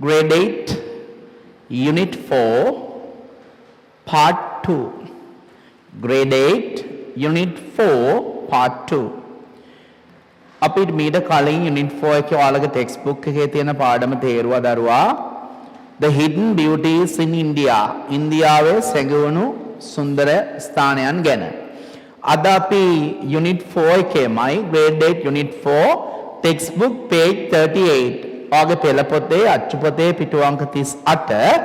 Grade 8, Unit 4, Part 2. Grade 8, Unit 4, Part 2. අපිට මීට කලින් Unit 4 එකේ ඔයාලගේ ටෙක්ස්ට් බුක් එකේ තියෙන පාඩම තේරුවා දරුවා The Hidden Beauties in India. ඉන්දියාවේ සැඟවුණු සුන්දර ස්ථානයන් ගැන. අද අපි Unit 4 එකේමයි Grade 8 Unit 4 text book page 38. ඔයාගේ පෙළ පොතේ අච්චු පොතේ පිටු අංක 38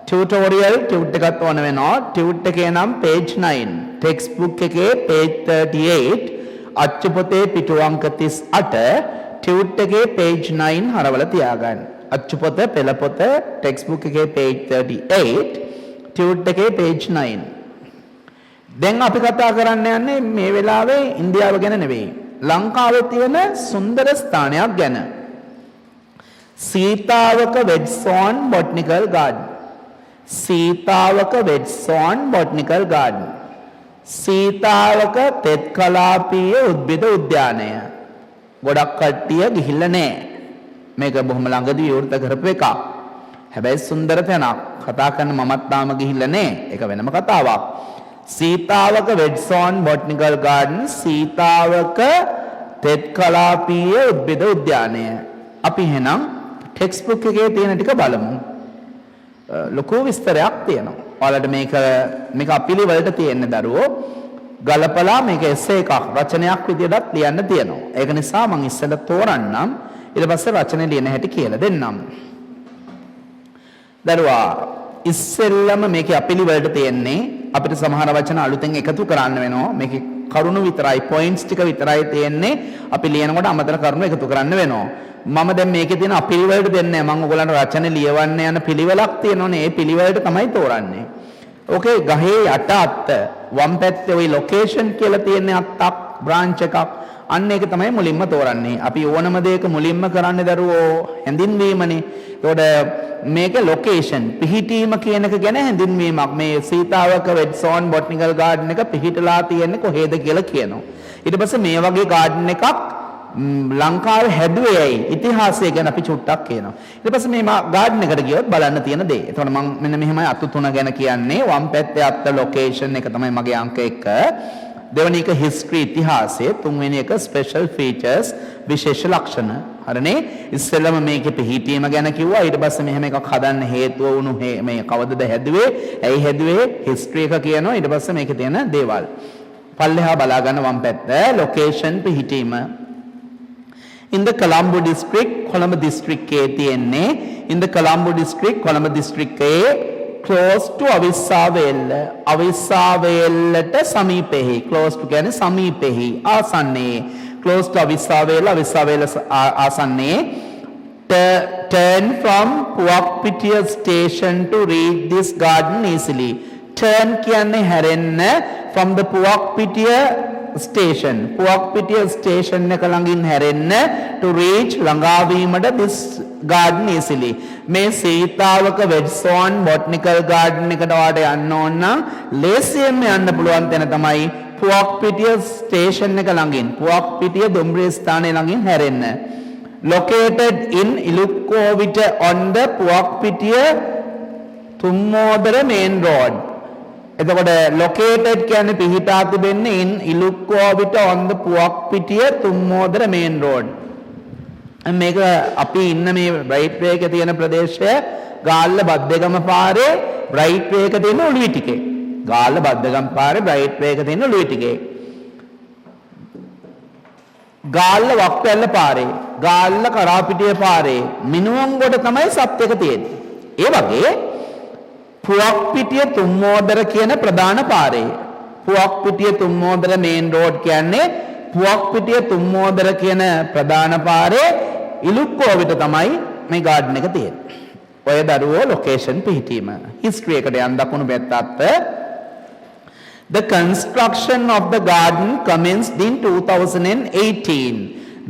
tutorial tute එකත් ඕන වෙනවා. tute එකේ නම් page 9. ටෙක්ස්ට් බුක් එකේ page 38 අච්චු පොතේ පිටු අංක 38 tute එකේ page 9 හරවලා තියාගන්න. අච්චු පොත පෙළ පොත ටෙක්ස්ට් බුක් එකේ page 38 tute එකේ page 9. දැන් අපි කතා කරන්න යන්නේ මේ වෙලාවේ ඉන්දියාව ගැන නෙවෙයි. ලංකාවේ තියෙන සුන්දර ස්ථානයක් ගැන. Sitawaka Wet Zone Botanical Garden. Sitawaka Wet Zone Botanical Garden. Sitawaka තෙත් කලාපීය උද්භිද උද්‍යානය. ගොඩක් කට්ටිය ගිහිල්ලා නැහැ. මේක බොහොම ළඟදී විවෘත කරපු එකක්. හැබැයි සුන්දර තැනක්. කතා කරන මමත් තාම ගිහිල්ලා නැහැ. ඒක වෙනම කතාවක්. Sitawaka Wet Zone Botanical Garden Sitawaka තෙත් කලාපීය උද්භිද උද්‍යානය. අපි එහෙනම් ටෙක්ස්ට් බුක් එකේ තියෙන ටික බලමු. ලොකු විස්තරයක් තියෙනවා. ඔයාලට මේක අපිලි වලට තියෙන දරුවෝ ගලපලා මේක එස්සේ එකක් රචනයක් විදියටත් ලියන්න තියෙනවා. ඒක නිසා මම ඉස්සෙල්ලා තෝරන්නම් ඊට පස්සේ රචනය ලියන හැටි කියලා දෙන්නම්. දරුවා ඉස්සෙල්ලම මේකේ අපිලි වලට තියෙන්නේ අපිට සමහර වචන අලුතෙන් එකතු කරන්න වෙනවා. මේකේ කරුණු විතරයි පොයින්ට්ස් ටික විතරයි තියෙන්නේ. අපි ලියනකොට අමතර කරුණු එකතු කරන්න වෙනවා. මම දැන් මේකේ තියෙන අපිලිවෙලට දෙන්නේ නැහැ. මම ඔයගලන්ට රචන ලියවන්න යන පිළිවෙලක් තියෙනවනේ. ඒ පිළිවෙලට තමයි තෝරන්නේ. ඕකේ ගහේ යට අත්ත වම් පැත්තේ ওই ලොකේෂන් කියලා තියෙන අත්තක් බ්‍රාන්ච් එකක්. අන්න ඒක තමයි මුලින්ම තෝරන්නේ. අපි ඕනම දෙයක මුලින්ම කරන්නේ දරුවෝ හැඳින්වීමනේ. ඒකට මේක ලොකේෂන් පිහිටීම කියන එක ගැන හැඳින්වීමක්. මේ සීතාවක වෙඩ්සෝන් බොටනිකල් ගාඩන් එක පිහිටලා තියෙන්නේ කොහෙද කියලා කියනවා. ඊට පස්සේ මේ වගේ ගාඩන් එකක් ලංකාවේ හැදුවේ ඇයි ඉතිහාසය ගැන අපි චුට්ටක් කියනවා. ඊට පස්සේ මේ ගාඩන් එකට ගියොත් බලන්න තියෙන දේ. එතකොට මම මෙන්න මෙහෙමයි අතු තුන ගැන කියන්නේ. වම් පැත්තේ අත්ත ලොකේෂන් එක තමයි මගේ අංක 1. දෙවෙනි එක හිස්ටරි ඉතිහාසය. තුන්වෙනි එක ස්පෙෂල් ෆීචර්ස් විශේෂ ලක්ෂණ. හරිනේ. ඉස්සෙල්ලම මේකේ පිහිටීම ගැන කිව්වා. ඊට පස්සේ මෙහෙම එකක් හදන්න හේතුව වුණු මේ කවදද හැදුවේ? ඇයි හැදුවේ? හිස්ටරි එක කියනවා. ඊට පස්සේ මේකේ තියෙන දේවල්. පල්ලෙහා බලා ගන්න වම් පැත්ත location පිහිටීම. In the Colombo district, Colombo district එකේ තියෙන්නේ in the Colombo district, Colombo district එකේ close to Avissawella. අවිස්සාවේල්ලට සමීපෙහි. close to කියන්නේ සමීපෙහි ආසන්නයේ. close to අවිස්සාවේල්ල අවිස්සාවේල්ල ආසන්නයේ. Turn from Puakpitiya station to reach this garden easily. Turn කියන්නේ හැරෙන්න from the Puakpitiya station. Puakpitiya station එක ළඟින් හැරෙන්න to reach ළඟා වීමට this garden easily. මේ සීතාවක වෙඩ්සෝන් බොටනිකල් ගාඩන් එකට වාට යන්න ඕන නම් ලේසියෙන්ම යන්න පුළුවන් තැන තමයි Puakpitiya station එක ළඟින් Puakpitiya දුම්රිය ස්ථානය ළඟින් හැරෙන්න. Located in Ilukkovita on the Puakpitiya Tummodara main road. එතකොට located කියන්නේ පිහිටා තිබෙන්නේ in Ilukkovita on the Puakpitiya Tummodara main road. මේක අපි ඉන්න මේ right way එකේ තියෙන ප්‍රදේශය ගාල්ල බද්දගම පාරේ right way එක තියෙන ඔළුවේ ටිකේ. ගාල්ල බද්දගම පාරේ right way එක තියෙන ඔළුවේ ටිකේ. ගාල්ල වක්පැල්ල පාරේ ගාල්ල කරාපිටිය පාරේ මිනුවන්ගොඩ තමයි සත් එක තියෙන්නේ. ඒ වගේ පුවක්පිටිය තුම්මෝදර කියන ප්‍රධාන පාරේ පුවක්පිටිය තුම්මෝදර මේන් රෝඩ් කියන්නේ පුවක්පිටිය තුම්මෝදර කියන ප්‍රධාන පාරේ ඉලුක්කෝවිට තමයි මේ ගාඩන් එක තියෙන්නේ. ඔය දරුවෝ ලොකේෂන් පිහිටීම. හිස්ටරි එකට යන් දකුණු පැත්තත් The construction of the garden commenced in 2018.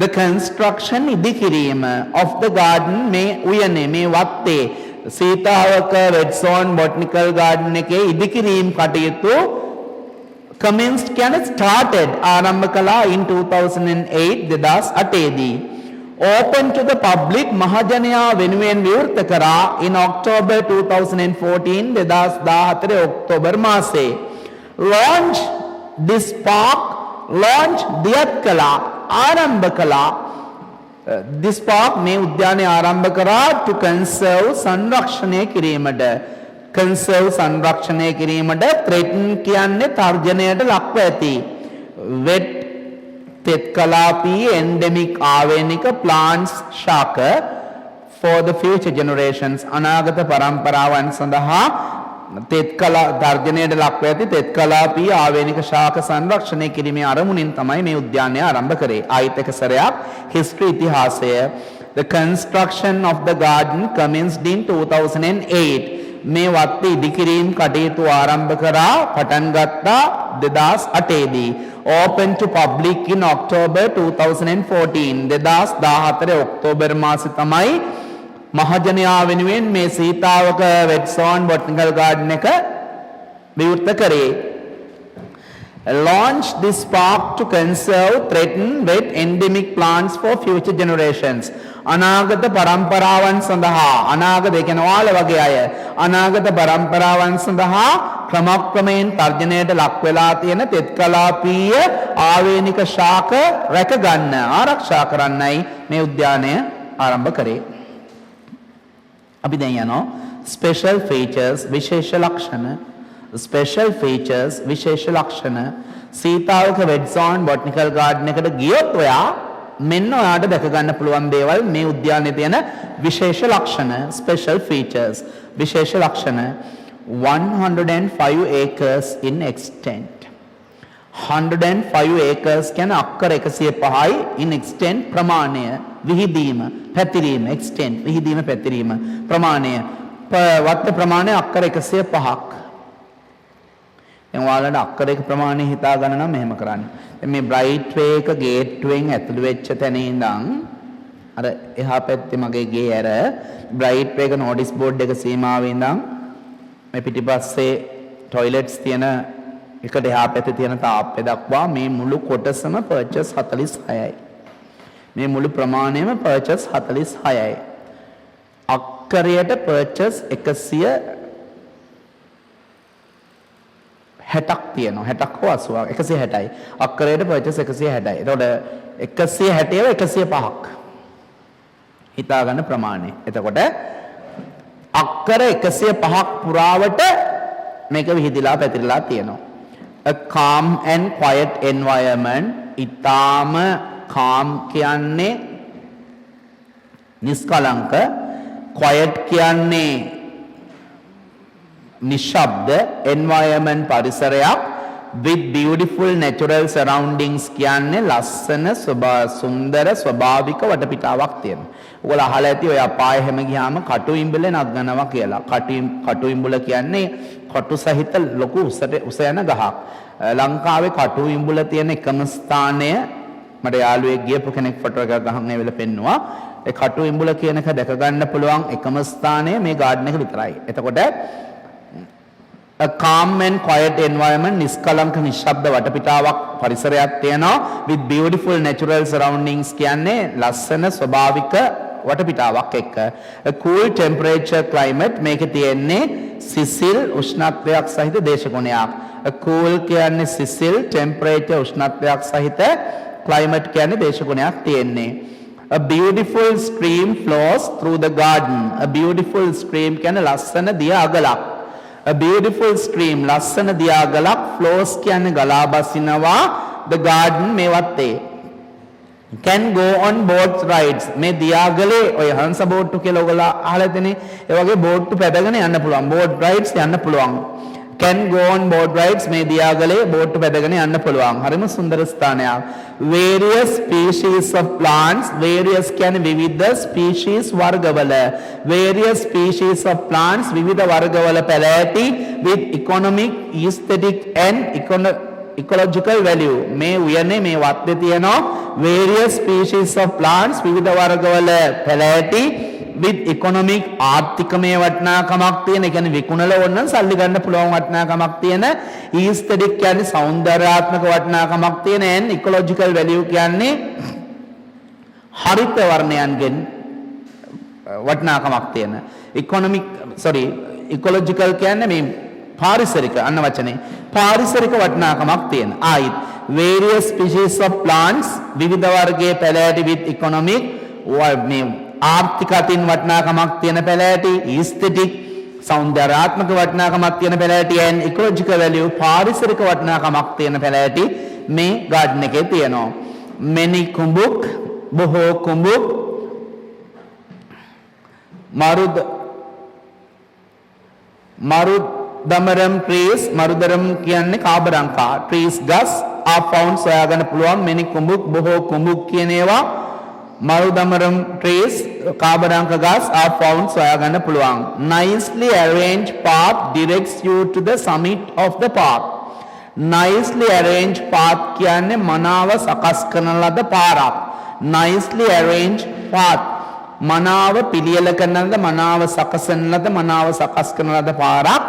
The construction ඉදිකිරීම of the garden මේ උයනේ මේ වත්තේ සීතාවක වෙඩ්සෝන් බොටනිකල් ගාඩන් එකේ ඉදිකිරීම් කටයුතු commenced කියන්නේ started ආරම්භ කළා in 2008 2008 දී open to the public මහජනයා වෙනුවෙන් විවෘත කරා in October 2014 2014 ඔක්තෝබර් මාසයේ. launch this park launch දියත් කළා ආරම්භ කළා this park මේ උද්‍යානය ආරම්භ කරා to conserve සංරක්ෂණය කිරීමට conserve සංරක්ෂණය කිරීමට threaten කියන්නේ තර්ජනයට ලක්ව ඇති wet තෙත්කලාපී endemic ආවේනික plants ශාක for the future generations අනාගත පරම්පරාවන් සඳහා තෙත්කලා තර්ජනයට ලක්ව ඇති තෙත්කලාපී ආවේනික ශාක සංරක්ෂණය කිරීමේ අරමුණින් තමයි මේ උද්‍යානය ආරම්භ කරේ. ආයිත් එක සැරයක් history ඉතිහාසය. The construction of the garden commenced in 2008. මේ වත්තේ ඉදිකිරීම් කටයුතු ආරම්භ කරා පටන් ගත්තා 2008 දී. Open to public in October 2014. 2014 October මාසෙ තමයි මහජනයා වෙනුවෙන් මේ සීතාවක වෙට්සෝන් බොටනිකල් ගාඩන් එක විවෘත කරේ. Launch this park to conserve threatened wet endemic plants for future generations. අනාගත පරම්පරාවන් සඳහා අනාගත ඒ කියන්නේ ඔයාලා වගේ අය අනාගත පරම්පරාවන් සඳහා ක්‍රමක්‍රමයෙන් තර්ජනයට ලක් වෙලා තියෙන තෙත්කලාපීය ආවේනික ශාක රැක ගන්න ආරක්ෂා කරන්නයි මේ උද්‍යානය ආරම්භ කරේ. අපි දැන් යනවා special features විශේෂ ලක්ෂණ special features විශේෂ ලක්ෂණ සීතාවක වෙඩ්සෝන් බොටනිකල් ගාඩන් එකට ගියොත් ඔයා මෙන්න ඔයාට දැක ගන්න පුළුවන් දේවල් මේ උද්‍යානයේ තියෙන විශේෂ ලක්ෂණ special features විශේෂ ලක්ෂණ 105 acres in extent 105 acres කියන්නේ අක්කර 105යි in extent ප්‍රමාණය විහිදීම පැතිරීම extent විහිදීම පැතිරීම ප්‍රමාණය වත්ත ප්‍රමාණය අක්කර 105ක්. දැන් ඔයාලට අක්කරයක ප්‍රමාණය හිතා ගන්න නම් මෙහෙම කරන්න. දැන් මේ බ්‍රයිට් වේ එක ගේට්ටුවෙන් ඇතුළු වෙච්ච තැන ඉඳන් අර එහා පැත්තේ මගේ ගේ ඇර බ්‍රයිට් වේ එක නෝටිස් බෝඩ් එක සීමාවේ ඉඳන් මේ පිටිපස්සේ ටොයිලට්ස් තියෙන එකට එහා පැත්තේ තියෙන තාප්පය දක්වා මේ මුළු කොටසම පර්චස් 46යි. මේ මුළු ප්‍රමාණයම පර්චස් 46යි. අක්කරයට පර්චස් 160ක් තියෙනවා. 60ක් හෝ 80ක් 160යි. අක්කරයට පර්චස් 160යි. එතකොට 160ව 105ක්. හිතා ගන්න ප්‍රමාණය. එතකොට අක්කර 105ක් පුරාවට මේක විහිදිලා පැතිරලා තියෙනවා. A calm and quiet environment ඊටාම calm කියන්නේ නිස්කලංක quiet කියන්නේ නිශ්ශබ්ද environment පරිසරයක් with beautiful natural surroundings කියන්නේ ලස්සන සුන්දර ස්වභාවික වටපිටාවක් තියෙනවා. ඔයගොල්ලෝ අහලා ඇති ඔය අපාය හැම ගියාම කටු ඉඹුලේ නගනවා කියලා. කටු ඉඹුල කියන්නේ කටු සහිත ලොකු උස යන ගහක්. ලංකාවේ කටු ඉඹුල තියෙන එකම ස්ථානය මට යාළුවෙක් ගියපු කෙනෙක් ෆොටෝ එකක් ගහන්න වෙලාව පෙන්නුවා. ඒ කටු ඉඹුල කියන එක දැක ගන්න පුළුවන් එකම ස්ථානය මේ ගාඩන් එක විතරයි. එතකොට a calm and quiet environment නිස්කලංක නිශ්ශබ්ද වටපිටාවක් පරිසරයක් තියෙනවා with beautiful natural surroundings කියන්නේ ලස්සන ස්වභාවික වටපිටාවක් එක්ක a cool temperature climate මේකේ තියෙන්නේ සිසිල් උෂ්ණත්වයක් සහිත දේශගුණයක් a cool කියන්නේ සිසිල් temperature උෂ්ණත්වයක් සහිත climate කියන්නේ දේශගුණයක් තියෙන්නේ a beautiful stream flows through the garden a beautiful stream කියන්නේ ලස්සන දිය අගලක් a beautiful stream ලස්සන දියාගලක් flows කියන්නේ ගලා බසිනවා the garden මේ වත්තේ can go on boat rides මේ දියාගලේ ඔය හංස බෝට්ටු කියලා ඔයගොල්ලෝ අහලා තියෙනේ ඒ වගේ බෝට්ටු පැදගෙන යන්න පුළුවන් boat rides යන්න පුළුවන් can go on boat rides මේ දියාගලේ බෝට්ටු පැදගෙන යන්න පුළුවන් හරිම සුන්දර ස්ථානයක් various species of plants various කියන්නේ විවිධ species වර්ගවල various species of plants විවිධ වර්ගවල පැලෑටි with economic aesthetic and ecological value මේ උයනේ මේ වත්තේ තියෙනවා various species of plants විවිධ වර්ගවල පැලෑටි with economic ආර්ථිකමය වටිනාකමක් තියෙන. ඒ කියන්නේ විකුණලා ඕන නම් සල්ලි ගන්න පුළුවන් වටිනාකමක් තියෙන. aesthetic කියන්නේ සෞන්දර්යාත්මක වටිනාකමක් තියෙන and ecological value කියන්නේ හරිත වර්ණයන්ගෙන් වටිනාකමක් තියෙන ඉකොලොජිකල් කියන්නේ මේ පාරිසරික අන්න වචනේ පාරිසරික වටිනාකමක් තියෙන ආයිත් various species of plants විවිධ වර්ගයේ පැලෑටි with economic මේ ආර්ථික අතින් වටිනාකමක් තියෙන පැලෑටි aesthetic සෞන්දර්යාත්මක වටිනාකමක් තියෙන පැලෑටි and ecological value පාරිසරික වටිනාකමක් තියෙන පැලෑටි මේ garden එකේ තියෙනවා many කුඹුක් බොහෝ කුඹුක් මරුදමරම් trees මරුදරම් කියන්නේ කාබරංකා trees ගස් are found සොයාගන්න පුළුවන් many කුඹුක් බොහෝ කුඹුක් කියන ඒවා මරුදමරම් trees කාබරංක ගස් are found සොයාගන්න පුළුවන් nicely arranged path directs you to the summit of the park nicely arranged path කියන්නේ මනාව සකස් කරන ලද පාරක් nicely arranged path මනාව පිළියෙල කරන ලද මනාව සකසන ලද මනාව සකස් කරන ලද පාරක්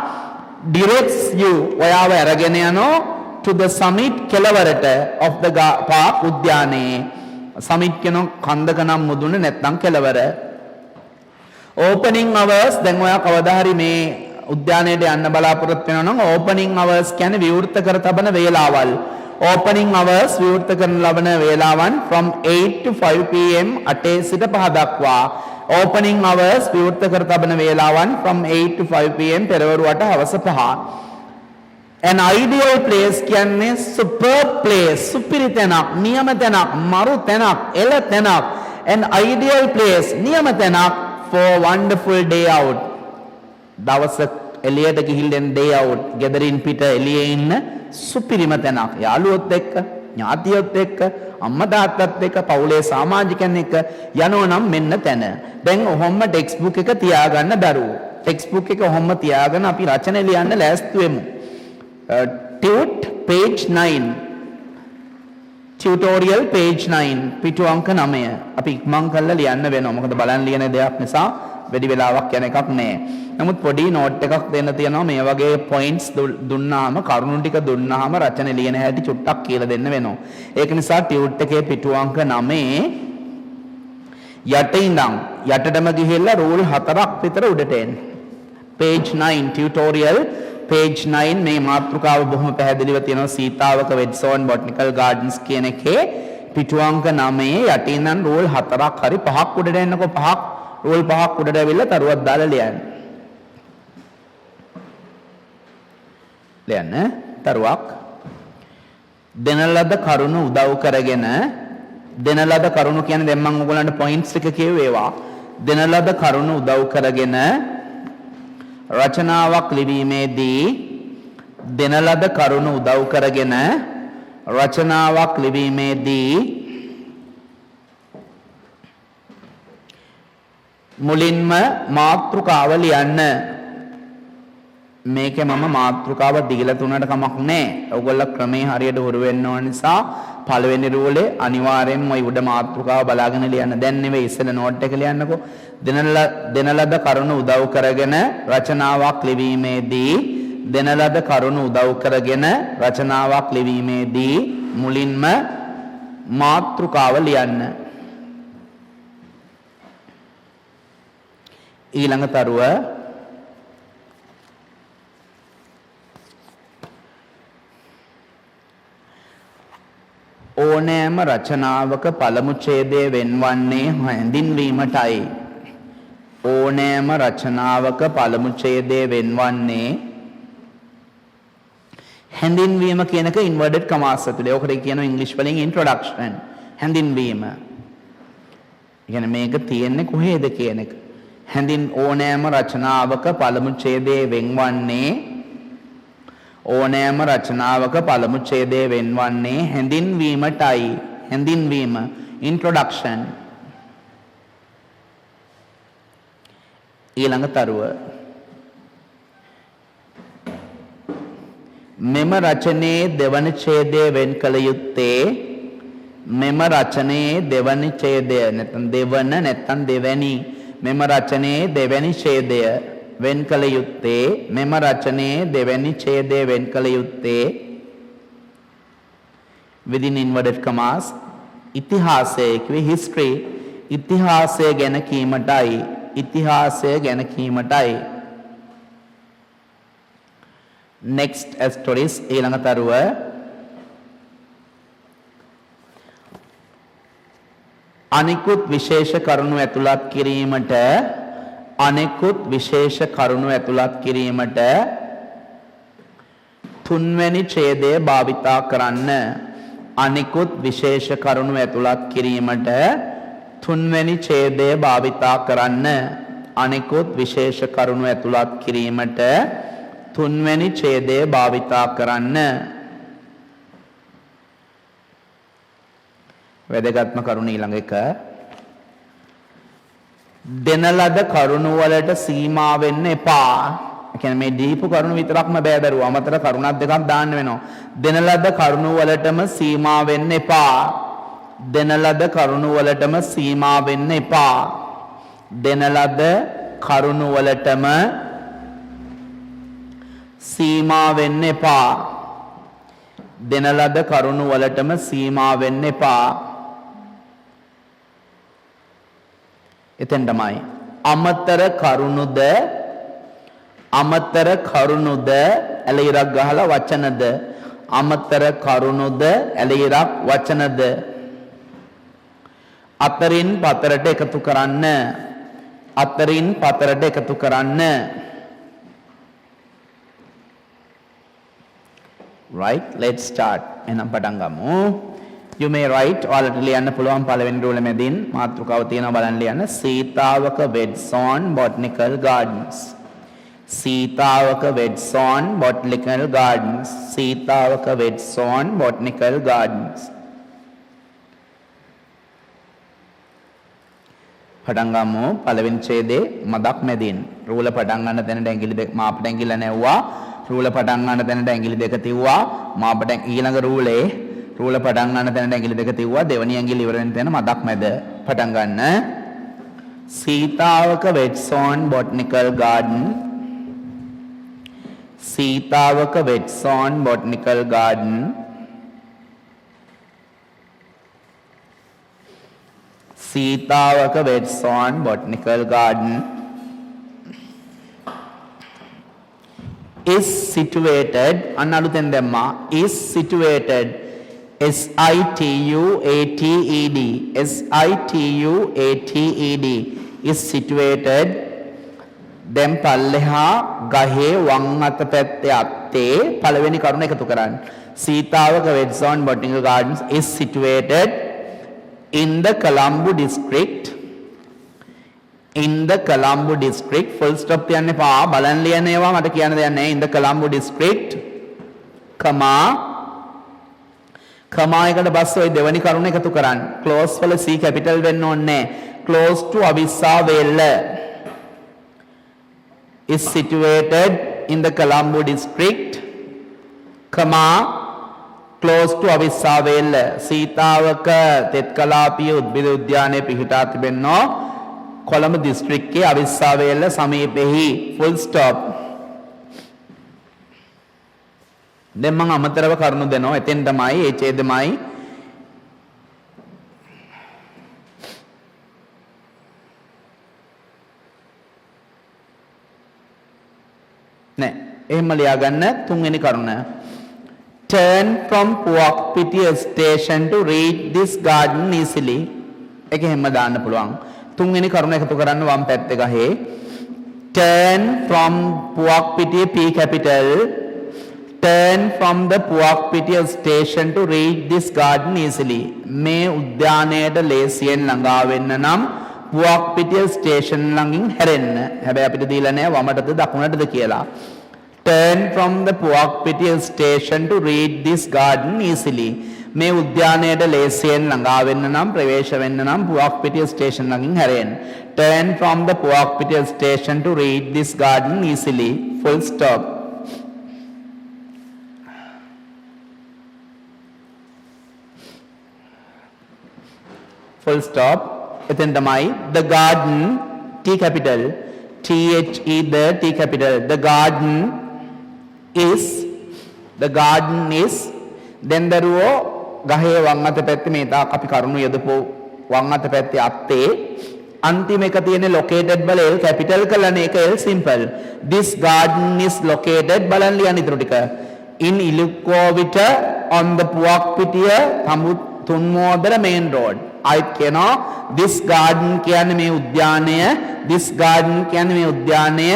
directs you ඔයාව අරගෙන යනවා to the summit කෙළවරට of the park උද්‍යානයේ summit කියන කන්දක නම් මුදුනේ නැත්නම් කෙළවර opening hours දැන් ඔයා කවදා හරි මේ උද්‍යානයට යන්න බලාපොරොත්තු වෙනවා නම් opening hours කියන්නේ විවෘත කර තබන වේලාවල් opening hours විවෘත කරන ලබන වේලාවන් from 8 to 5 pm 8 සිට 5 දක්වා opening hours විවෘත කර තබන වේලාවන් from 8 to 5 pm පෙරවරුවට හවස 5 an ideal place කියන්නේ superb place සුපිරි තැනක් නියම තැනක් මරු තැනක් එළ තැනක් an ideal place නියම තැනක් for wonderful day out දවස එළියට ගිහිල්ලා day out ගෙදරින් පිට එළියේ ඉන්න සුපිරිම තැනක් යාළුවොත් එක්ක ඥාතියොත් එක්ක අම්මා තාත්තත් එක්ක පවුලේ සමාජිකයන් එක්ක යනවා නම් මෙන්න තැන දැන් ඔහොම ටෙක්ස්ට් බුක් එක තියාගන්න දරුවෝ ටෙක්ස්ට් බුක් එක ඔහොම තියාගෙන අපි රචන ලියන්න ලෑස්ති වෙමු tut page 9 tutorial page 9 පිටු අංක 9 අපි ඉක්මන් කරලා ලියන්න වෙනවා මොකද බලන් ලියන දෙයක් නිසා වැඩි වෙලාවක් යන එකක් නෑ නමුත් පොඩි නෝට් එකක් දෙන්න තියෙනවා මේ වගේ පොයින්ට්ස් දුන්නාම කරුණු ටික දුන්නාම රචන ලියන හැටි චුට්ටක් කියලා දෙන්න වෙනවා ඒක නිසා ටියුට් එකේ පිටු අංක 9 යට ඉඳන් යටටම ගිහිල්ලා රූල් 4ක් විතර උඩට එන්න page 9 tutorial page 9 මේ මාතෘකාව බොහොම පැහැදිලිව තියෙනවා සීතාවක වෙඩ්සෝන් බොටනිකල් ගාඩන්ස් කියන එකේ පිටු අංක 9 යට ඉඳන් රූල් 4ක් හරි 5ක් උඩට එන්නකෝ 5ක් රූල් 5ක් උඩට ඇවිල්ලා තරුවක් දාලා ලියන්න ලියන්න තරුවක් දෙන ලද කරුණු උදව් කරගෙන දෙන ලද කරුණු කියන්නේ දැන් මම ඔයගලන්ට පොයින්ට්ස් ටික කියුවේවා දෙන ලද කරුණු උදව් කරගෙන රචනාවක් ලිවීමේදී දෙන ලද කරුණු උදව් කරගෙන රචනාවක් ලිවීමේදී මුලින්ම මාතෘකාව ලියන්න මේකේ මම මාතෘකාව දීලා තුනට කමක් නැහැ. ඔයගොල්ලෝ ක්‍රමේ හරියට හුරු වෙන්න ඕන නිසා පළවෙනි රූලේ අනිවාර්යෙන්ම ওই උඩ මාතෘකාව බලාගෙන ලියන්න. දැන් නෙවෙයි ඉස්සෙල්ලා නෝට් එක ලියන්නකෝ. දෙන ලද කරුණු උදව් කරගෙන රචනාවක් ලිවීමේදී දෙන ලද කරුණු උදව් කරගෙන රචනාවක් ලිවීමේදී මුලින්ම මාතෘකාව ලියන්න. ඊළඟ තරුව ඕනෑම රචනාවක පළමු ඡේදය වෙන්වන්නේ හැඳින්වීමටයි. ඕනෑම රචනාවක පළමු ඡේදය වෙන්වන්නේ හැඳින්වීම කියන එක ඉන්වර්ටඩ් කමාස් ඇතුලේ. ඔකට කියනවා ඉංග්‍රීසි වලින් ඉන්ට්‍රොඩක්ෂන්. හැඳින්වීම. කියන්නේ මේක තියෙන්නේ කොහේද කියන එක. ඕනෑම රචනාවක පළමු ඡේදය වෙන්වන්නේ ඕනෑම රචනාවක පළමු ඡේදය වෙන්වන්නේ හැඳින්වීමටයි. හැඳින්වීම ඉන්ට්‍රොඩක්ෂන්. ඊළඟ තරුව මෙම රචනයේ දෙවන ඡේදය වෙන් කළ යුත්තේ මෙම රචනයේ දෙවන ඡේදය නැත්නම් දෙවන නැත්නම් දෙවැනි මෙම රචනයේ දෙවැනි ඡේදය වෙන් කළ යුත්තේ මෙම රචනයේ දෙවැනි ඡේදය වෙන් කළ යුත්තේ within inverted commas ඉතිහාසයේ කිව්වේ history ඉතිහාසය ගැන කීමටයි. ඉතිහාසය ගැන කීමටයි. next stories ඊළඟ තරුව අනිකුත් විශේෂ කරුණු ඇතුළත් කිරීමට අනිකුත් විශේෂ කරුණු ඇතුළත් කිරීමට තුන්වැනි ඡේදය භාවිතා කරන්න. අනිකුත් විශේෂ කරුණු ඇතුළත් කිරීමට තුන්වැනි ඡේදය භාවිතා කරන්න. අනිකුත් විශේෂ කරුණු ඇතුළත් කිරීමට තුන්වැනි ඡේදය භාවිතා කරන්න. වැදගත්ම කරුණ ඊළඟ එක. දෙන ලද කරුණු වලට සීමා වෙන්න එපා. ඒ කියන්නේ මේ දීපු කරුණු විතරක්ම බෑ දරුවා. අමතර කරුණක් දෙකක් දාන්න වෙනවා. දෙන ලද කරුණු වලටම සීමා වෙන්න එපා. දෙන ලද කරුණු වලටම සීමා වෙන්න එපා. දෙන ලද කරුණු වලටම සීමා වෙන්න එපා. දෙන ලද කරුණු වලටම සීමා වෙන්න එපා. එතෙන්ටමයි අමතර කරුණුද ඇල ඉරක් ගහලා වචනද අමතර කරුණුද ඇල ඉරක් වචනද අතරින් පතරට එකතු කරන්න. අතරින් පතරට එකතු කරන්න. right, let's start. එහෙනම් පටන් ගමු. you may write ඔයාලට ලියන්න පුළුවන් පළවෙනි රූල මැදින් මාතෘකාව තියෙනවා බලන්න ලියන්න. Sitawaka beds on botanical gardens. Sitawaka beds on botanical gardens. Sitawaka beds on botanical gardens. පටන් ගමු පළවෙනි ඡේදේ මදක් මැදින්. රූල පටන් ගන්න තැනට ඇඟිලි දෙක මාපට ඇඟිල්ල නැවුවා. රූල පටන් ගන්න තැනට ඇඟිලි දෙක තියුවා. මාපට ඊළඟ රූලේ රූල පටන් ගන්න තැනට ඇඟිලි දෙක තියුවා. දෙවනි ඇඟිලි ඉවර වෙන තැන මදක් මැද පටන් ගන්න. Sitawaka beds on botanical garden. Sitawaka beds on botanical garden. Sitawaka beds on botanical garden is situated අන්නලුතෙන් දැම්මා is situated SITUATED SITUATED is situated දැන් පල්ලෙහා ගහේ වම් අත පැත්තේ අත්තේ පළවෙනි කරුණ එකතු කරන්න. Sitawaka beds on botanical gardens is situated in the Colombo district. In the Colombo district full stop තියන්න එපා. බලන් ලියන්න ඒවා මට කියන්න දෙයක් නැහැ. in the Colombo district කමා එකට බස් ඔය දෙවනි කරුණ එකතු කරන්න. close වල C capital වෙන්න ඕනේ නැහැ. close to අවිස්සා වේල්ල is situated in the Colombo district close to අවිස්සා වේල්ල. Sitawaka තෙත් කලාපීය උද්භිද උද්‍යානයේ පිහිටා තිබෙනවා කොළඹ දිස්ත්‍රික්කයේ අවිස්සා වේල්ල සමීපෙහි. full stop. දැන් මම අමතරව කරුණු දෙනවා. එතෙන් තමයි ඒ ඡේදමයි නෑ එහෙම ලියාගන්න. තුන්වෙනි කරුණ turn from Puakpitiya station to reach this garden easily. ඒක හැම දාන්න පුළුවන්. තුන්වෙනි කරුණ එකතු කරන්න වම් පැත්තේ ගහේ. turn from Puakpitiya P capital. turn from the Puakpitiya station to reach this garden easily. මේ උද්‍යානයට ලේසියෙන් ළඟා වෙන්න නම් Puakpitiya station ළඟින් හැරෙන්න. හැබැයි අපිට දීලා නැහැ වමටද දකුණටද කියලා. turn from the Puakpitiya station to reach this garden easily. මේ උද්‍යානයට ලේසියෙන් ළඟා වෙන්න නම් ප්‍රවේශ වෙන්න නම් Puakpitiya station ළඟින් හැරෙන්න. turn from the Puakpitiya station to reach this garden easily. full stop. full stop. එතෙන් තමයි the garden T capital THE the T capital the garden is then දරුවෝ ගහේ වම් අත පැත්තේ මේ තාක් අපි කරුණු යදපු වම් අත පැත්තේ අත්තේ අන්තිම එක තියෙන්නේ located බල L capital කරලානේ ඒක L simple. This garden is located බලන්න ලියන්න ඊටු ටික. In Ilukkowita on the පුවක්පිටිය තුන්මෝදර main road. ආයිත් කියනවා this garden කියන්නේ මේ උද්‍යානය, this garden කියන්නේ මේ උද්‍යානය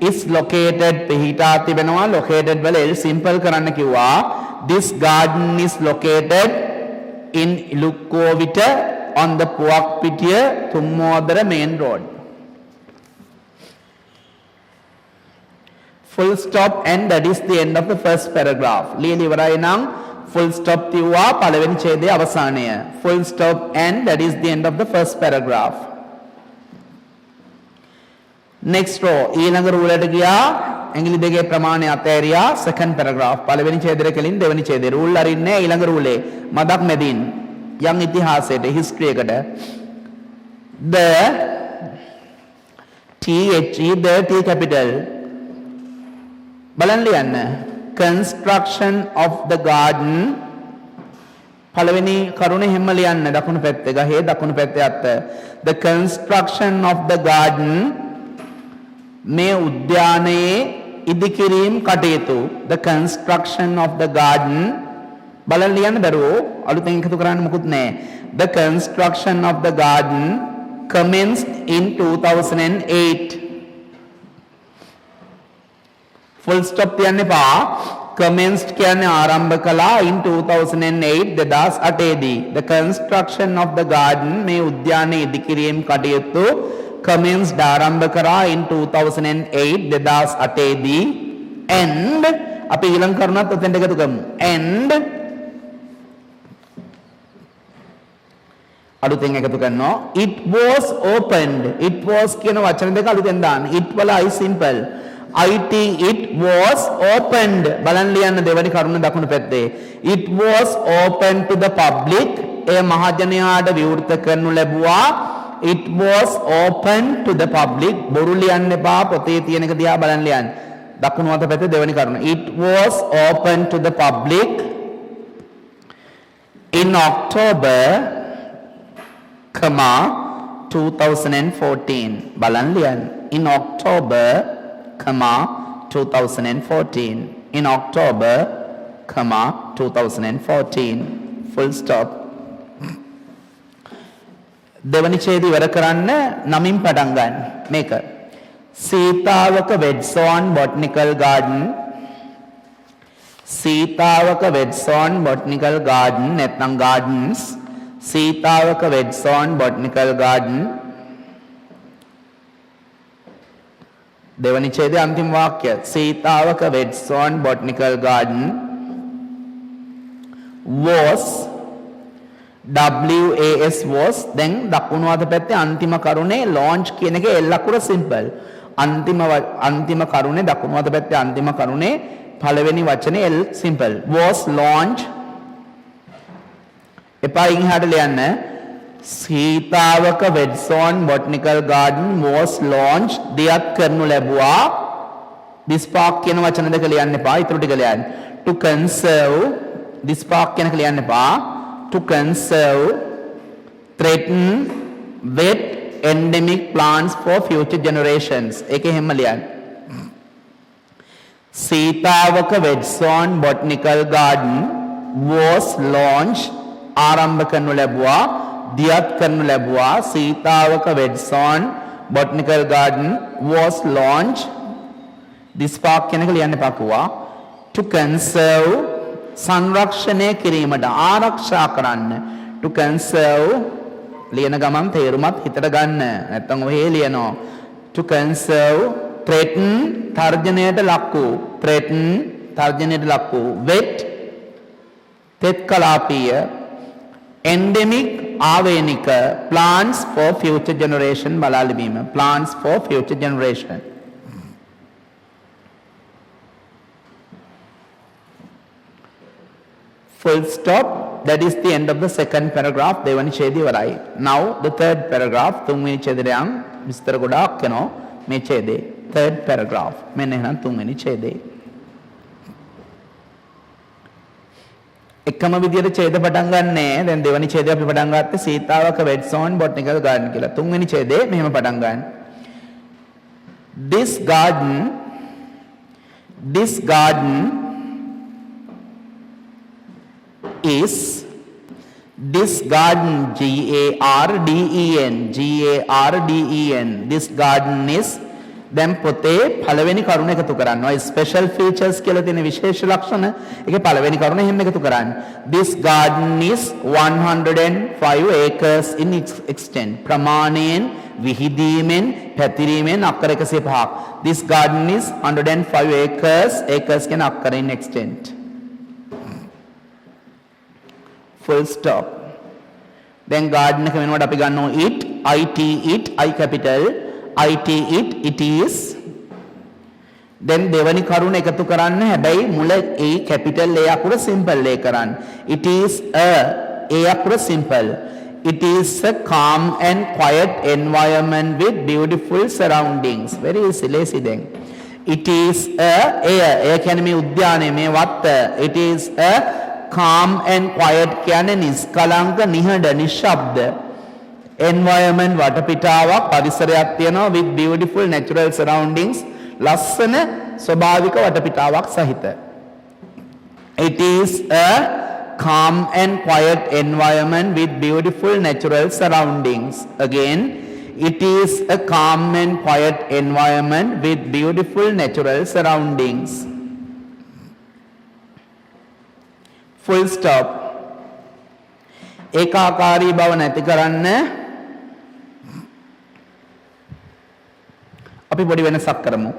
is located පිහිටා තිබෙනවා. located වල L simple කරන්න කිව්වා. This garden is located in Ilukkowita on the පුවක්පිටිය තුන්මෝදර main road. Full stop and that is the end of the first paragraph. ලියලා ඉවරයි නම් full stop තියුවා පළවෙනි ඡේදයේ අවසානය. Full stop and that is the end of the first paragraph. Next row ඊළඟ rule එකට ගියා. ඇඟිලි දෙකේ ප්‍රමාණය අතෑරියා. second paragraph පළවෙනි ඡේදෙට කලින් දෙවෙනි ඡේදේ rule අරින්නේ ඊළඟ rule එක. මදක් මැදින් යම් ඉතිහාසයට history එකට the the T capital බලන්න ලියන්න construction of the garden පළවෙනි කරුණේ හැම ලියන්න දකුණු පැත්තේ ගහේ දකුණු පැත්තේ අත්ත the construction of the garden මේ උද්‍යානයේ ඉදිකිරීම් කටයුතු the construction of the garden බලන්න ලියන්න බැරුව අලුතෙන් එකතු කරන්න මොකුත් නැහැ the construction of the garden commenced in 2008 full stop තියන්න එපා commenced කියන්නේ ආරම්භ කළා in 2008 2008 දී the construction of the garden මේ උද්‍යානයේ ඉදිකිරීම් කටයුතු commenced ආරම්භ කරා in 2008 2008 දී and අපි ඊළඟ කරුණත් ඔතෙන්ට එකතු කරමු and අලුතෙන් එකතු කරනවා it was opened it was කියන වචන දෙක අලුතෙන් දාන්න it වල I simple it was opened බලන්න ලියන්න දෙවැනි කරුණ දකුණු පැත්තේ it was open to the public එය මහජනයාට විවෘත කරනු ලැබුවා it was open to the public බොරු ලියන්න එපා පොතේ තියෙන එක දිහා බලන්න ලියන්න දකුණු අත පැත්තේ දෙවැනි කරුණ it was open to the public in October 2014 බලන්න ලියන්න in October 2014 in October 2014 full stop දෙවනි ඡේදය ඉවර කරන්න නමින් පටන් ගන්න මේක Sitawaka Wet Zone Botanical Garden Sitawaka Wet Zone Botanical Garden නැත්නම් gardens Sitawaka Wet Zone Botanical Garden දෙවනි ඡේදයේ අන්තිම වාක්‍ය Sitawaka Wet Zone Botanical Garden was WAS was දැන් දකුණු අත පැත්තේ අන්තිම කරුණේ launch කියන එකේ L අකුර simple අන්තිම කරුණේ දකුණු අත පැත්තේ අන්තිම කරුණේ පළවෙනි වචනේ L simple was launched එපා ඉංහාට ලියන්න Sitawaka Wet Zone Botanical Garden was launched දියත් කරනු ලැබුවා this park කියන වචන දෙක ලියන්න එපා ඊටු ටික ලියන්න to conserve this park කියන එක ලියන්න එපා to conserve threaten wet endemic plants for future generations ඒකේ හැම ලියන්න Sitawaka Wet Zone Botanical Garden was launched ආරම්භ කරනු ලැබුවා දියත් කරනු ලැබුවා Sitawaka Wet Zone Botanical Garden was launched this park කියන එක ලියන්න එපා කිව්වා to conserve සංරක්ෂණය කිරීමට ආරක්ෂා කරන්න to conserve ලියන ගමන් තේරුමත් හිතට ගන්න නැත්තම් ඔහේ ලියනවා to conserve threaten තර්ජනයට ලක් වූ threaten තර්ජනයට ලක් වූ wet තෙත් කලාපීය endemic ආවේනික plants for future generation බලා ලිවීම plants for future generation full stop that is the end of the second paragraph දෙවනි ඡේදය ඉවරයි now the third paragraph තුන්වෙනි ඡේදයට යම් විස්තර ගොඩාක් වෙනවා මේ ඡේදේ third paragraph මෙන්න එහෙනම් තුන්වෙනි ඡේදේ එකම විදියට ඡේද පටන් ගන්නෑ. දැන් දෙවෙනි ඡේදය අපි පටන් ගත්තේ සීතාවක වෙට්ස් on botanical garden කියලා. තුන්වෙනි ඡේදේ මෙහෙම පටන් ගන්න. This garden is this garden GARDEN this garden is දැන් පොතේ පළවෙනි කරුණ එකතු කරන්න. ඔය ස්පෙෂල් ෆීචර්ස් කියලා තියෙන විශේෂ ලක්ෂණ ඒකේ පළවෙනි කරුණ එහෙම එකතු කරන්න. This garden is 105 acres in extent. ප්‍රමාණයෙන් විහිදීමෙන් පැතිරීමෙන් අක්කර 105ක්. This garden is 105 acres. acres කියන අක්කරෙන් extent. Full stop. දැන් garden එක වෙනකොට අපි ගන්නවා it I capital it is. then දෙවනි කරුණ එකතු කරන්න. හැබැයි මුල a capital a අකුර simple a කරන්න. it is a අකුර simple. it is a calm and quiet environment with beautiful surroundings. very easy lazy then. it is a කියන්නේ මේ උද්‍යානයේ මේ වත්ත. it is a calm and quiet කියන්නේ නිස්කලංක නිහඬ නිශ්ශබ්ද environment වටපිටාවක් පරිසරයක් තියෙනවා with beautiful natural surroundings ලස්සන ස්වභාවික වටපිටාවක් සහිත. it is a calm and quiet environment with beautiful natural surroundings. again it is a calm and quiet environment with beautiful natural surroundings. full stop. ඒකාකාරී බව නැති කරන්න අපි පොඩි වෙනසක් කරමු.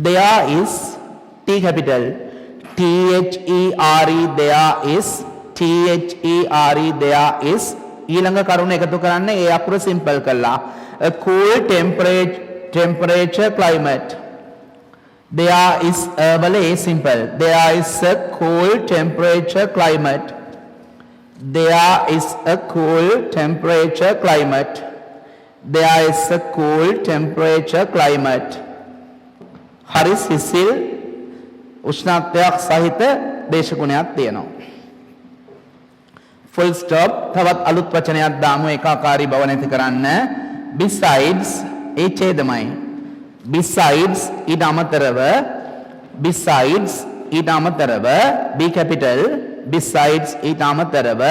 there is T capital THERE there is there is ඊළඟ කරුණ එකතු කරන්න ඒ අකුර සිම්පල් කළා. a cool temperature climate. there is වල a simple. there is a cool temperature climate. there is a cool temperature climate. there is a cool temperature climate. හරි සිසිල් උෂ්ණත්වයක් සහිත දේශගුණයක් තියෙනවා. full stop. තවත් අලුත් වචනයක් දාමු ඒකාකාරී බව නැති කරන්න. besides ඒ ඡේදමයි. besides ඊට අමතරව b capital besides ඊට අමතරව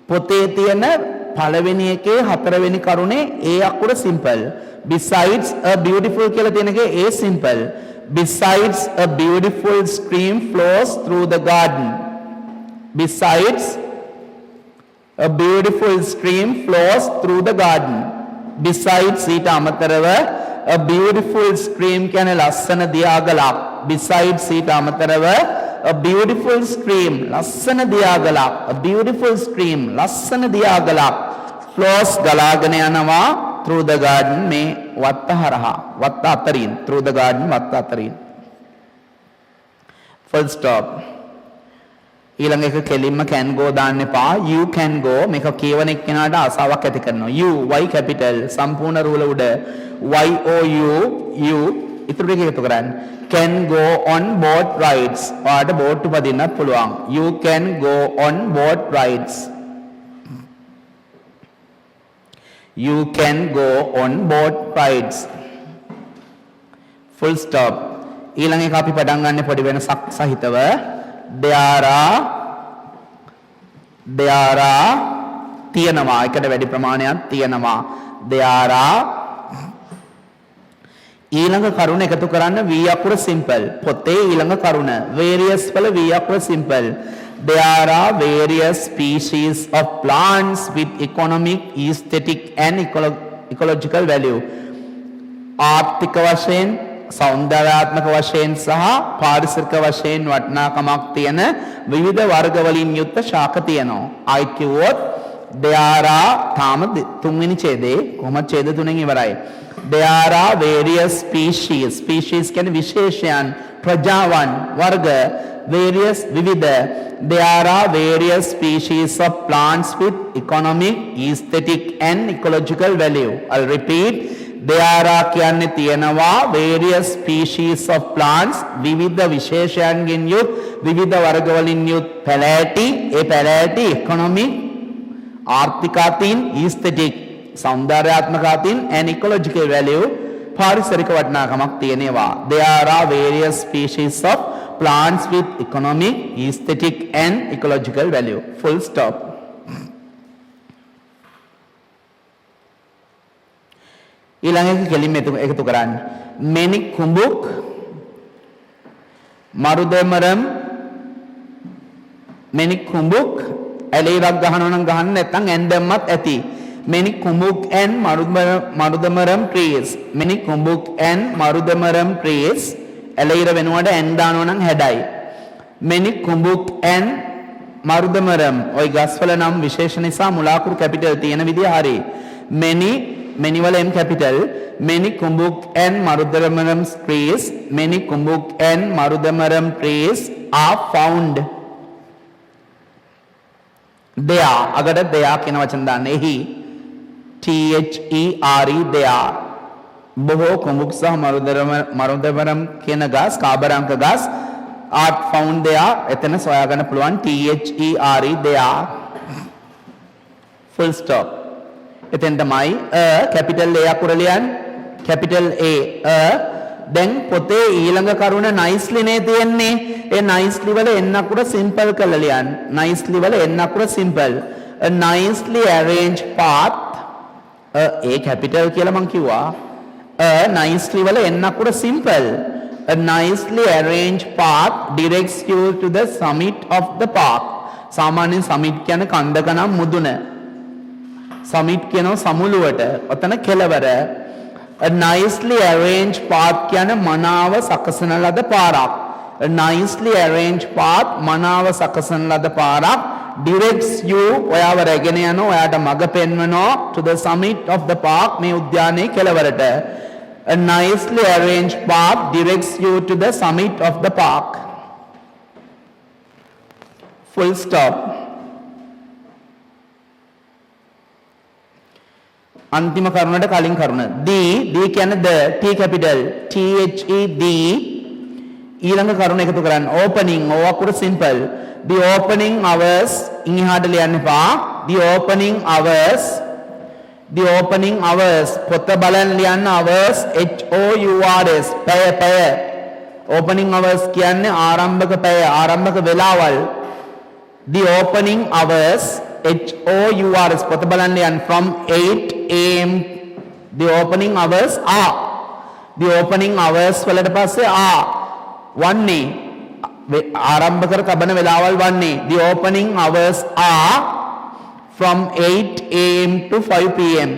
පොතේ තියෙන පළවෙනි එකේ හතරවෙනි කරුණේ a අකුර simple. besides a beautiful කියලා තියෙන එකේ a simple. besides a beautiful stream flows through the garden. besides a beautiful stream flows through the garden. besides ඊට අමතරව a beautiful stream කියන්නේ ලස්සන දියාගලක්. besides ඊට අමතරව a beautiful stream ලස්සන දියාගලක්. a beautiful stream ලස්සන දියාගලක් flows ගලාගෙන යනවා through the garden මේ වත්ත හරහා වත්ත අතරින් through the garden වත්ත අතරින්. full stop. ඊළඟ එක කෙලින්ම can go දාන්න එපා. you can go මේක කියවන එක්කෙනාට ආසාවක් ඇති කරනවා. you y capital සම්පූර්ණ රූල උඩ y o u ඉතුරු දෙක එකතු කරන්න. can go on boat rides. ඔයාලට බෝට් උපදින්නත් පුළුවන්. you can go on boat rides. you can go on boat rides. full stop. ඊළඟ එක අපි පටන් ගන්න පොඩි වෙනසක් සහිතව there are තියෙනවා එකට වැඩි ප්‍රමාණයක් තියෙනවා. there are ඊළඟ කරුණ එකතු කරන්න v අකුර simple. පොතේ ඊළඟ කරුණ various වල v අකුර simple. there are various species of plants with economic, aesthetic and ecological value. ආර්ථික වශයෙන් සෞන්දර්යාත්මක වශයෙන් සහ පාරිසරික වශයෙන් වටිනාකමක් තියෙන විවිධ වර්ග වලින් යුක්ත ශාක තියෙනවා. I කිව්වොත් there are තාම තුන්වෙනි ඡේදේ කොහොමද ඡේද තුනෙන් ඉවරයි. there are various species කියන්නේ විශේෂයන් ප්‍රජාවන් වර්ග various විවිධ. there are various species of plants with economic, aesthetic and ecological value. I'll repeat. there කියන්නේ තියෙනවා various species of plants විවිධ විශේෂයන්ගෙන් යුත් විවිධ වර්ගවලින් යුත් පැලෑටි ඒ පැලෑටි economic ආර්ථිකාතීන් aesthetic සෞන්දර්යාත්මකාතීන් and ecological value පාරිසරික වටිනාකමක් තියෙනවා. There are various species of plants with economic, aesthetic and ecological value. Full stop. ඊළඟ එක කෙලින්ම එකතු කරන්න. මෙනි කුඹුක් මරුදමරම් මෙනි කුඹුක් ඇලේවක් ගහනවා නම් ගහන්න නැත්නම් ඇන්දම්මත් ඇති. Many kumbuk and marudamaram trees. Many kumbuk and marudamaram trees. Alaira venuwada endano nang hedai. Many kumbuk and marudamaram. Oi gaswala nam vishesha nisa mulakuru capital tiyena widiya hari. Many wala m capital. Many kumbuk and marudamaram trees. Many kumbuk and marudamaram trees are found. They are. Agada they are kena වචන දාන්න එහි THERE they are. බොහෝ කුඹුක් සහ මරුදමරම් කියන ගස් කාබරංක ගස් are found there. එතන සොයා ගන්න පුළුවන් THERE they are. Full stop. එතෙන් තමයි capital A අකුර ලියන්න. capital A දැන් පොතේ ඊළඟ කරුණ nicely නේ තියෙන්නේ. ඒ nicely වල n අකුර simple කරලා ලියන්න. nicely වල n අකුර simple. A nicely arranged path A capital කියලා මං කිව්වා. Nicely වල n අකුර simple. A nicely arranged path directs you to the summit of the park. සාමාන්‍යයෙන් summit කියන්නේ කන්දක නම් මුදුන. summit කියනවා සමුළුවට. ඔතන කෙළවර. A nicely arranged path කියන්නේ මනාව සකසන ලද පාරක්. A nicely arranged path මනාව සකසන ලද පාරක් directs you ඔයාව රැගෙන යනවා ඔයාට මඟ පෙන්වනවා to the summit of the park මේ උද්‍යානයේ කෙළවරට. A nicely arranged path directs you to the summit of the park. Full stop. අන්තිම කරුණට කලින් කරුණ D කියන්නේ the T capital THE D ඊළඟ කරුණ එකතු කරන්න opening O අකුර simple the opening hours ඉහාට ලියන්න එපා the opening hours පොත බලන් ලියන්න hours HOURS පැය opening hours කියන්නේ ආරම්භක පැය ආරම්භක වෙලාවල් the opening hours HOURS පොත බලන් ලියන්න from 8 AM the opening hours are the opening hours වලට පස්සේ are වන්නේ ආරම්භ කර තබන වෙලාවල් වන්නේ the opening hours are from 8 AM to 5 PM.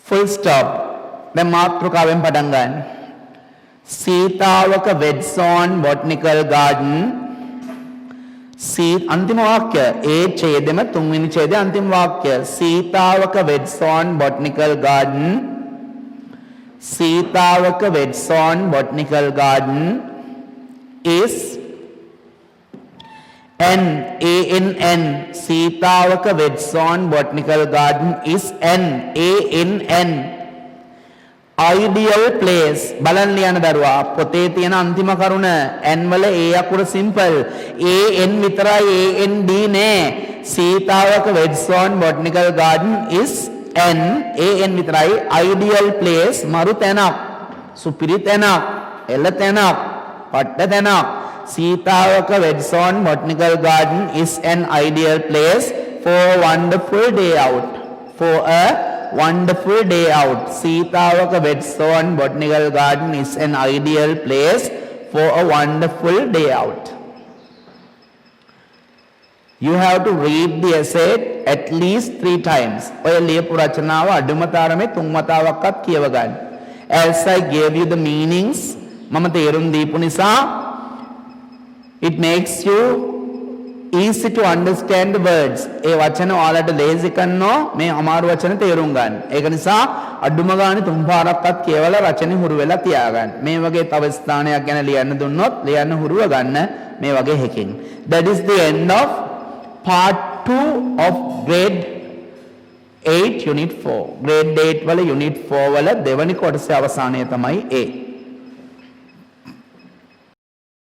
Full stop. දැන් මාතෘකාවෙන් පටන් ගන්න. සීතාවක Wedson Botanical Garden अंतिम वाक्य ए छेदम तुंगिनी छेदे अंतिम वाक्य सीतावक Wedson Botanical Garden सीतावक Wedson Botanical Garden is NANN सीतावक Wedson Botanical Garden is NANN ideal place බලන්න ලියන දරුවා පොතේ තියෙන අන්තිම කරුණ n වල a අකුර simple an විතරයි an d නෑ Sitawaka Wedson Botanical Garden is an විතරයි ideal place මරු තැනක් සුපිරි තැනක් එළ තැනක් පට්ට තැනක් Sitawaka Wedson Botanical Garden is an ideal place for a wonderful day out for a wonderful day out. Seetawaka Wedson Botanical Garden is an ideal place for a wonderful day out. You have to read the essay at least 3 times. ඔය ලියපු රචනාව අඩුම තරමේ 3 වතාවක්වත් කියව ගන්න. As I gave you the meanings මම තේරුම් දීපු නිසා it makes you easy to understand the words. ඒ වචන ඔයාලට ලේසි කරනවා මේ අමාරු වචන තේරුම් ගන්න. ඒක නිසා අඩුම ගානේ 3 පාරක්වත් කියවලා රචනෙ හුරු වෙලා තියාගන්න. මේ වගේ තව ස්ථානයක් ගැන ලියන්න දුන්නොත් ලියන්න හුරුව ගන්න මේ වගේ හැකින්. That is the end of part 2 of grade 8 unit 4 grade 8 වල යුනිට් 4 වල දෙවනි කොටසේ අවසානය තමයි A.